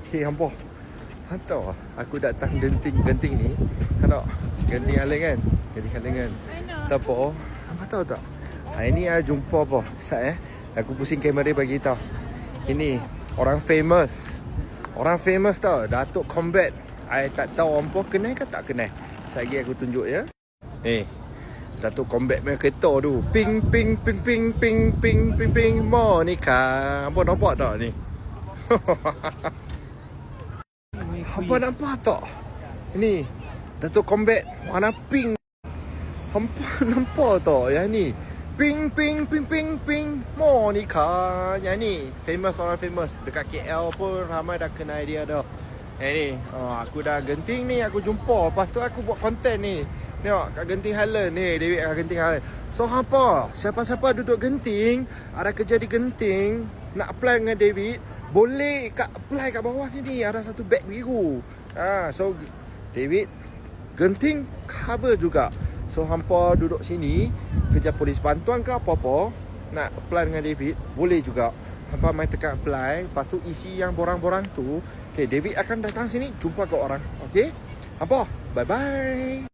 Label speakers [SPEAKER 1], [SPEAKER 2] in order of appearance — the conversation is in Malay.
[SPEAKER 1] Hei hampa, tahu aku datang genting ni. Tahu genting Aleng kan? Genting Aleng kan? Tak apa. Hampa tahu tak? Hari ni jumpa apa? Sat aku pusing kamera bagi tahu. Ini orang famous. Orang famous tau, Datuk Combat. I tak tahu hampa kenal ke tak kenal. Lagi aku tunjuk ya. Datuk Combat punya kereta tu. Ping ping ping ping ping ping ping ping Monica. Hampa nampak tak ni? Hampa nampak tak? Ini Datuk Combat warna pink. Hampa nampak tak yang ni? Ping ping ping ping ping Monica. Yang ni famous, orang famous. Dekat KL pun ramai dah kenal dia dah. Ni aku dah genting ni, aku jumpa. Lepas tu aku buat konten ni. Tengok kat Genting Highland ni, David kat Genting Highland. So hampa, siapa-siapa duduk Genting, ada kerja di Genting, nak apply dengan David, boleh apply kat bawah sini. Ada satu beg biru. So David Genting cover juga. So hampa duduk sini, kerja polis bantuan ke apa-apa, nak apply dengan David, boleh juga. Hampa main tekan apply, lepas tu isi yang borang-borang tu. Okay, David akan datang sini, jumpa kat orang. Okay, hampa, bye-bye.